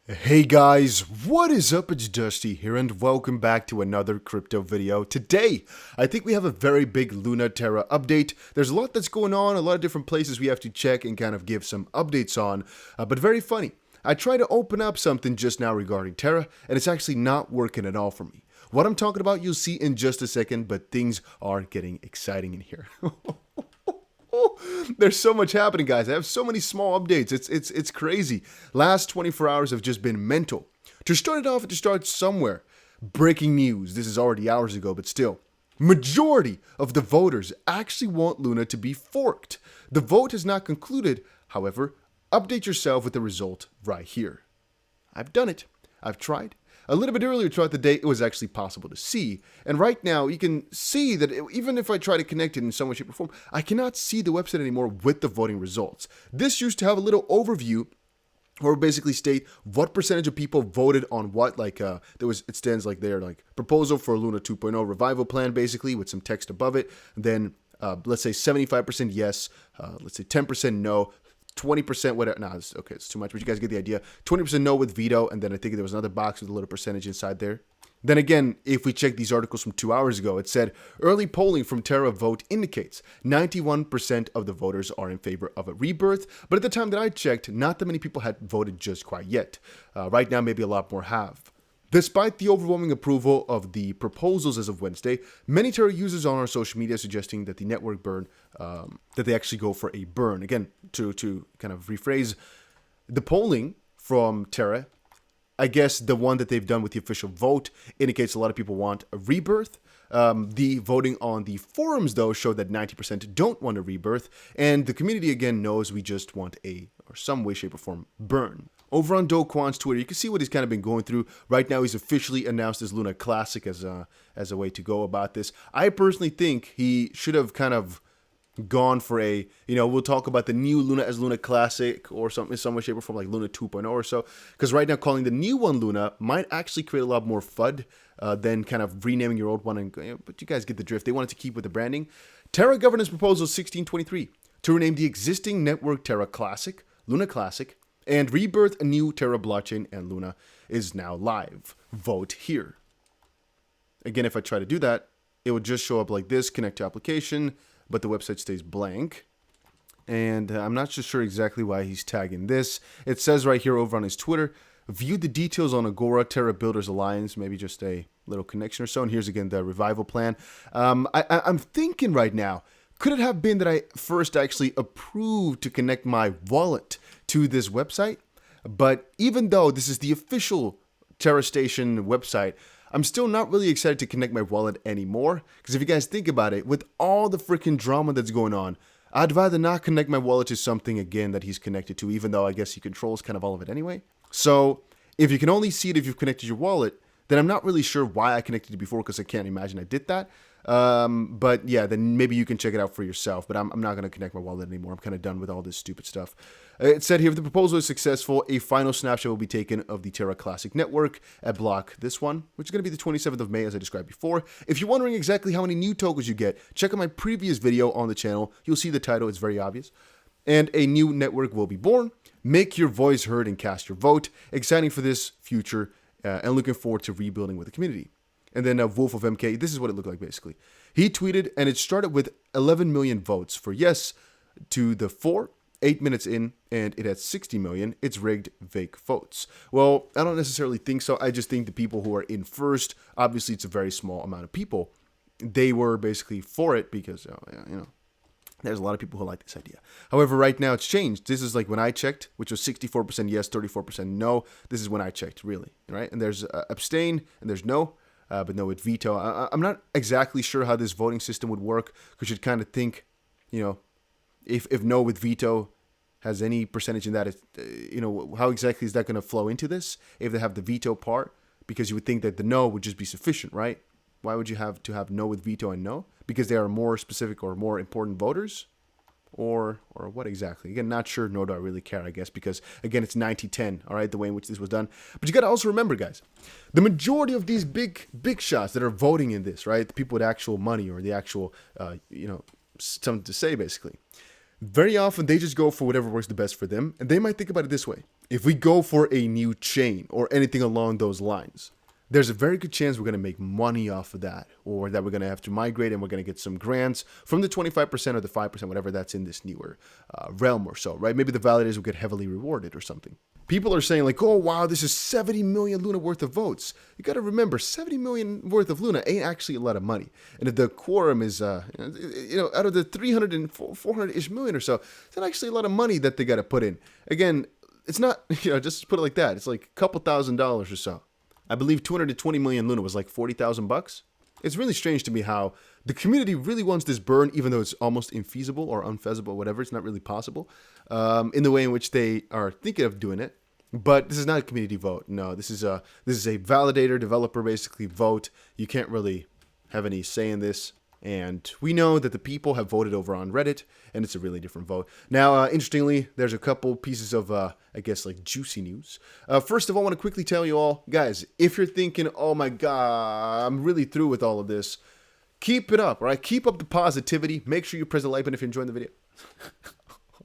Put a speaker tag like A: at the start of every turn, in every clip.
A: Hey guys, what is up? It's Dusty here and welcome back to another crypto video. Today, I think we have a very big Luna Terra update. There's a lot that's going on, a lot of different places we have to check and kind of give some updates on, but very funny. I tried to open up something just now regarding Terra and it's actually not working at all for me. What I'm talking about you'll see in just a second, but things are getting exciting in here. There's so much happening, guys. I have so many small updates. It's crazy. Last 24 hours have just been mental. To start it off, to start somewhere. Breaking news. This is already hours ago, but still. Majority of the voters actually want Luna to be forked. The vote has not concluded. However, update yourself with the result right here. I've done it. I've tried. A little bit earlier throughout the day, it was actually possible to see. And right now, you can see that even if I try to connect it in some way, shape, or form, I cannot see the website anymore with the voting results. This used to have a little overview or basically state what percentage of people voted on what, like it stands like there, like proposal for Luna 2.0 revival plan, basically with some text above it. And then let's say 75% yes, let's say 10% no, 20% whatever. No, it's too much, but you guys get the idea. 20% no with veto, and then I think there was another box with a little percentage inside there. Then again, if we check these articles from 2 hours ago, it said early polling from Terra Vote indicates 91% of the voters are in favor of a rebirth. But at the time that I checked, not that many people had voted just quite yet. Right now, maybe a lot more have. Despite the overwhelming approval of the proposals as of Wednesday, many Terra users on our social media suggesting that the network burn, that they actually go for a burn. Again, to kind of rephrase, the polling from Terra, I guess the one that they've done with the official vote indicates a lot of people want a rebirth. The voting on the forums, though, showed that 90% don't want a rebirth, and the community, again, knows we just want a, or some way, shape, or form, burn. Over on Do Kwon's Twitter, you can see what he's kind of been going through. Right now, he's officially announced his Luna Classic as a way to go about this. I personally think he should have kind of gone for a, we'll talk about the new Luna as Luna Classic or something in some way, shape, or form, like Luna 2.0 or so. Because right now, calling the new one Luna might actually create a lot more FUD than kind of renaming your old one. And but you guys get the drift. They wanted to keep with the branding. Terra Governance Proposal 1623 to rename the existing network Terra Classic, Luna Classic, and rebirth a new Terra blockchain, and Luna is now live. Vote here. Again, if I try to do that, it would just show up like this, connect to application, but the website stays blank. And I'm not just sure exactly why he's tagging this. It says right here over on his Twitter, view the details on Agora Terra Builders Alliance, maybe just a little connection or so. And here's again the revival plan. I'm thinking right now, could it have been that I first actually approved to connect my wallet to this website? But even though this is the official Terra Station website, I'm still not really excited to connect my wallet anymore. Because if you guys think about it, with all the freaking drama that's going on, I'd rather not connect my wallet to something again that he's connected to, even though I guess he controls kind of all of it anyway. So if you can only see it if you've connected your wallet, then I'm not really sure why I connected it before, because I can't imagine I did that. But yeah, then maybe you can check it out for yourself. But I'm not going to connect my wallet anymore. I'm kind of done with all this stupid stuff. It said here, if the proposal is successful, a final snapshot will be taken of the Terra Classic network at block this one, which is going to be the 27th of May, as I described before. If you're wondering exactly how many new tokens you get, check out my previous video on the channel. You'll see the title. It's very obvious. And a new network will be born. Make your voice heard and cast your vote. Exciting for this future and looking forward to rebuilding with the community. And then Wolf of MK, this is what it looked like basically. He tweeted, and it started with 11 million votes for yes to the 8 minutes in, and it had 60 million. It's rigged, fake votes. Well, I don't necessarily think so. I just think the people who are in first, obviously it's a very small amount of people. They were basically for it because, there's a lot of people who like this idea. However, right now it's changed. This is like when I checked, which was 64% yes, 34% no. This is when I checked, really, right? And there's abstain, and there's no. But no, with veto. I'm not exactly sure how this voting system would work, because you'd kind of think, if no with veto has any percentage in that, how exactly is that going to flow into this if they have the veto part? Because you would think that the no would just be sufficient, right? Why would you have to have no with veto and no? Because they are more specific or more important voters? Or what exactly? Again, not sure, nor do I really care, I guess, because, again, it's 90-10, all right, the way in which this was done. But you got to also remember, guys, the majority of these big shots that are voting in this, right, the people with actual money or the actual, something to say, basically, very often they just go for whatever works the best for them, and they might think about it this way. if we go for a new chain or anything along those lines, there's a very good chance we're going to make money off of that, or that we're going to have to migrate and we're going to get some grants from the 25% or the 5%, whatever that's in this newer realm or so, right? Maybe the validators will get heavily rewarded or something. People are saying like, oh, wow, this is 70 million Luna worth of votes. You got to remember, 70 million worth of Luna ain't actually a lot of money. And if the quorum is, out of the 300 and 400-ish million or so, it's not actually a lot of money that they got to put in. Again, it's not, just put it like that. It's like a couple $1,000s or so. I believe 220 million Luna was like $40,000. It's really strange to me how the community really wants this burn, even though it's almost infeasible or unfeasible, whatever. It's not really possible in the way in which they are thinking of doing it. But this is not a community vote. No, this is a validator developer basically vote. You can't really have any say in this. And we know that the people have voted over on Reddit, and it's a really different vote. Now, interestingly, there's a couple pieces of, juicy news. First of all, I want to quickly tell you all, guys, if you're thinking, oh my God, I'm really through with all of this, keep it up, all right? Keep up the positivity. Make sure you press the like button if you're enjoying the video.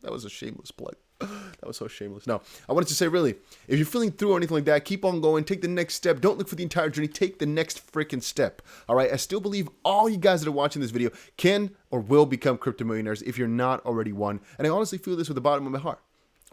A: That was a shameless plug. That was so shameless. No, I wanted to say, really, if you're feeling through or anything like that, keep on going. Take the next step. Don't look for the entire journey. Take the next freaking step. All right? I still believe all you guys that are watching this video can or will become crypto millionaires if you're not already one. And I honestly feel this with the bottom of my heart.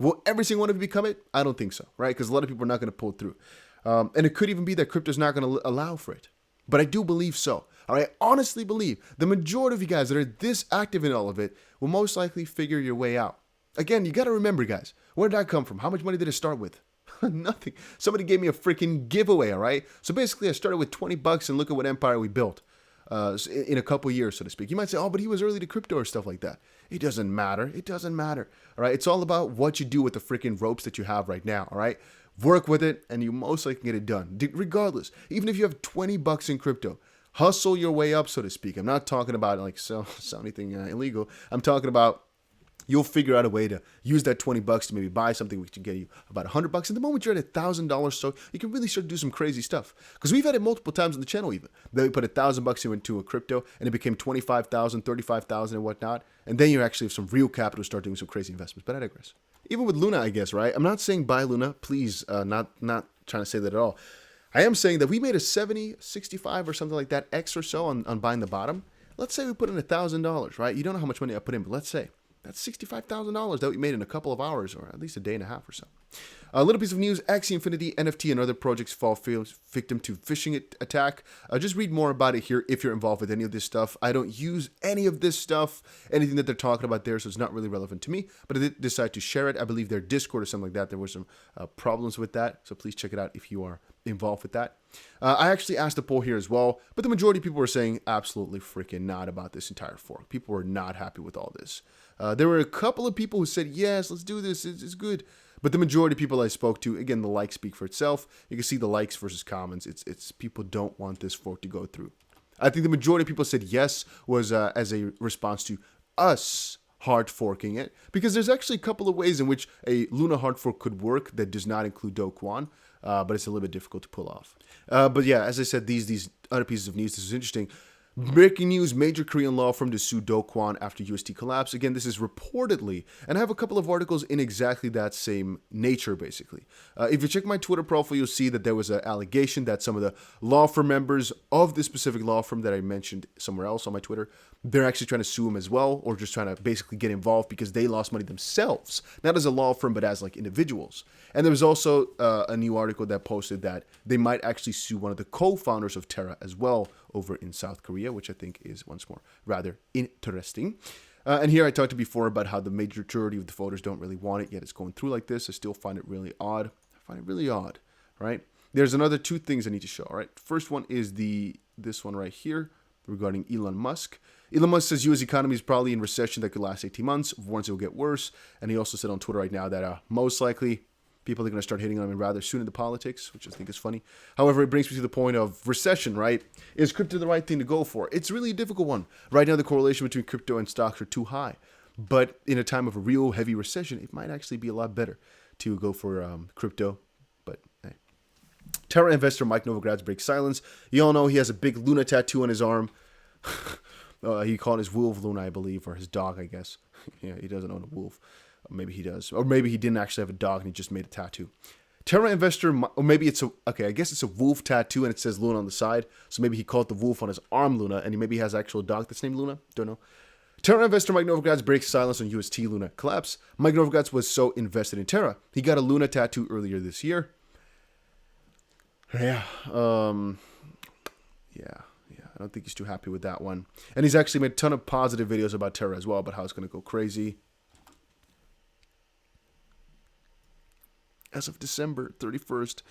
A: Will every single one of you become it? I don't think so, right? Because a lot of people are not going to pull through. And it could even be that crypto's not going to allow for it. But I do believe so. All right? I honestly believe the majority of you guys that are this active in all of it will most likely figure your way out. Again, you got to remember, guys, where did I come from? How much money did I start with? Nothing. Somebody gave me a freaking giveaway, all right? So basically, I started with $20, and look at what empire we built in a couple years, so to speak. You might say, oh, but he was early to crypto or stuff like that. It doesn't matter. It doesn't matter, all right? It's all about what you do with the freaking ropes that you have right now, all right? Work with it, and you most likely can get it done. Regardless, even if you have $20 in crypto, hustle your way up, so to speak. I'm not talking about, like, sell anything illegal. I'm talking about you'll figure out a way to use that $20 to maybe buy something which can get you about $100. And the moment you're at $1,000, so you can really start to do some crazy stuff. Because we've had it multiple times on the channel even. Then we put $1,000 into a crypto and it became 25,000, 35,000 and whatnot. And then you actually have some real capital to start doing some crazy investments. But I digress. Even with Luna, I guess, right? I'm not saying buy Luna. Please, not trying to say that at all. I am saying that we made a 70, 65 or something like that X or so on buying the bottom. Let's say we put in $1,000, right? You don't know how much money I put in, but let's say. That's $65,000 that we made in a couple of hours, or at least a day and a half or so. A little piece of news, Axie Infinity, NFT, and other projects fall victim to phishing attack. Just read more about it here if you're involved with any of this stuff. I don't use any of this stuff, anything that they're talking about there, so it's not really relevant to me. But I did decide to share it. I believe their Discord or something like that, there were some problems with that. So please check it out if you are involved with that. I actually asked a poll here as well, but the majority of people were saying absolutely freaking not about this entire fork. People were not happy with all this. There were a couple of people who said, yes, let's do this. It's good. But the majority of people I spoke to, again, the likes speak for itself. You can see the likes versus comments. It's people don't want this fork to go through. I think the majority of people said yes was as a response to us hard forking it, because there's actually a couple of ways in which a Luna hard fork could work that does not include Do Kwon, but it's a little bit difficult to pull off. But yeah, as I said, these other pieces of news, this is interesting. Breaking news, major Korean law firm to sue Do Kwon after UST collapse. Again, this is reportedly, and I have a couple of articles in exactly that same nature, basically. If you check my Twitter profile, you'll see that there was an allegation that some of the law firm members of this specific law firm that I mentioned somewhere else on my Twitter, they're actually trying to sue him as well, or just trying to basically get involved because they lost money themselves, not as a law firm, but as like individuals. And there was also a new article that posted that they might actually sue one of the co-founders of Terra as well over in South Korea, which I think is once more rather interesting. And here I talked before about how the majority of the voters don't really want it, yet it's going through like this. I still find it really odd. I find it really odd, right? There's another two things I need to show, all right? First one is this one right here regarding Elon Musk. Elon Musk says U.S. economy is probably in recession that could last 18 months, warns it will get worse. And he also said on Twitter right now that most likely people are going to start hitting on him rather soon in the politics, which I think is funny. However, it brings me to the point of recession, right? Is crypto the right thing to go for? It's really a difficult one. Right now, the correlation between crypto and stocks are too high. But in a time of a real heavy recession, it might actually be a lot better to go for crypto. But hey. Terra investor Mike Novogratz breaks silence. You all know he has a big Luna tattoo on his arm. He called his wolf Luna, I believe, or his dog, I guess. Yeah, he doesn't own a wolf. Maybe he does. Or maybe he didn't actually have a dog and he just made a tattoo. Terra investor, or maybe it's I guess it's a wolf tattoo and it says Luna on the side. So maybe he called the wolf on his arm Luna, and maybe he has an actual dog that's named Luna. Don't know. Terra investor Mike Novogratz breaks silence on UST Luna collapse. Mike Novogratz was so invested in Terra, he got a Luna tattoo earlier this year. Yeah, I don't think he's too happy with that one. And he's actually made a ton of positive videos about Terra as well, about how it's going to go crazy. As of December 31st,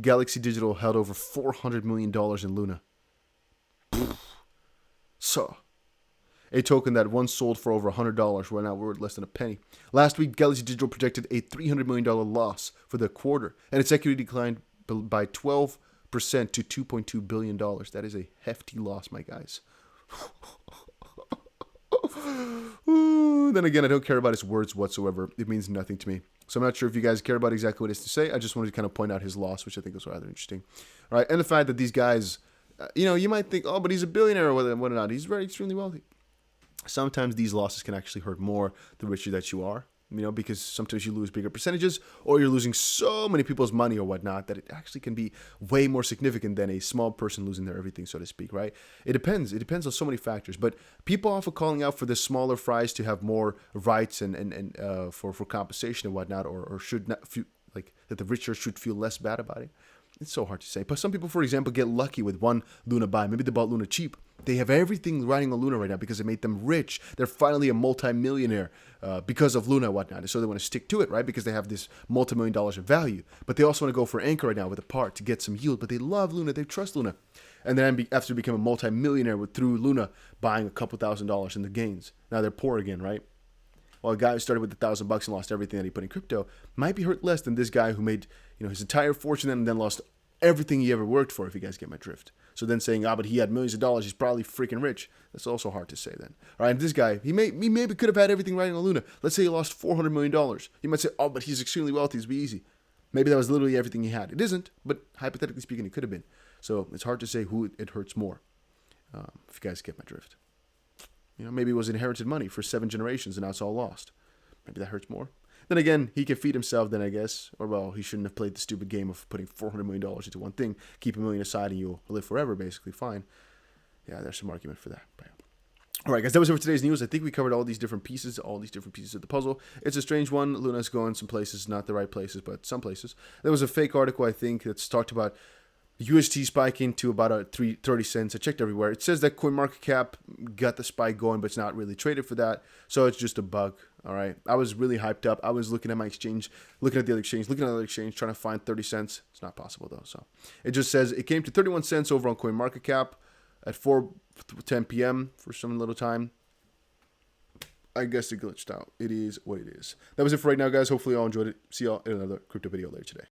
A: Galaxy Digital held over $400 million in Luna. So, a token that once sold for over $100 were now worth less than a penny. Last week, Galaxy Digital projected a $300 million loss for the quarter, and its equity declined by 12% to $2.2 billion. That is a hefty loss, my guys. Then again, I don't care about his words whatsoever. It means nothing to me. So I'm not sure if you guys care about exactly what he has to say. I just wanted to kind of point out his loss, which I think was rather interesting. All right, and the fact that these guys, you might think, oh, but he's a billionaire or whatnot. He's very extremely wealthy. Sometimes these losses can actually hurt more the richer that you are. Because sometimes you lose bigger percentages, or you're losing so many people's money or whatnot that it actually can be way more significant than a small person losing their everything, so to speak, right? It depends. It depends on so many factors. But people often calling out for the smaller fries to have more rights and for compensation and whatnot, or should not feel like that the richer should feel less bad about it. It's so hard to say. But some people, for example, get lucky with one Luna buy. Maybe they bought Luna cheap. They have everything riding on Luna right now because it made them rich. They're finally a multi-millionaire because of Luna and whatnot. So they want to stick to it, right? Because they have this multi-million dollars of value. But they also want to go for Anchor right now with a part to get some yield. But they love Luna. They trust Luna. And then after becoming a multi-millionaire through Luna, buying a couple $1,000s in the gains. Now they're poor again, right? Well, a guy who started with $1,000 and lost everything that he put in crypto might be hurt less than this guy who made his entire fortune and then lost everything he ever worked for, if you guys get my drift. So then saying, but he had millions of dollars, he's probably freaking rich. That's also hard to say then. All right, and this guy, he maybe could have had everything riding on Luna. Let's say he lost $400 million. You might say, but he's extremely wealthy, it's be easy. Maybe that was literally everything he had. It isn't, but hypothetically speaking, it could have been. So it's hard to say who it hurts more, if you guys get my drift. Maybe it was inherited money for 7 generations and now it's all lost. Maybe that hurts more. Then again, he can feed himself then, I guess. Or, well, he shouldn't have played the stupid game of putting $400 million into one thing. Keep $1 million aside and you'll live forever, basically. Fine. Yeah, there's some argument for that. But all right, guys, that was it for today's news. I think we covered all these different pieces of the puzzle. It's a strange one. Luna's going some places, not the right places, but some places. There was a fake article, I think, that's talked about UST spiking to about 30 cents. I checked everywhere. It says that CoinMarketCap got the spike going, but it's not really traded for that. So it's just a bug. All right. I was really hyped up. I was looking at my exchange, looking at the other exchange, trying to find 30 cents. It's not possible though. So it just says it came to 31 cents over on CoinMarketCap at 4:10 p.m. for some little time. I guess it glitched out. It is what it is. That was it for right now, guys. Hopefully you all enjoyed it. See y'all in another crypto video later today.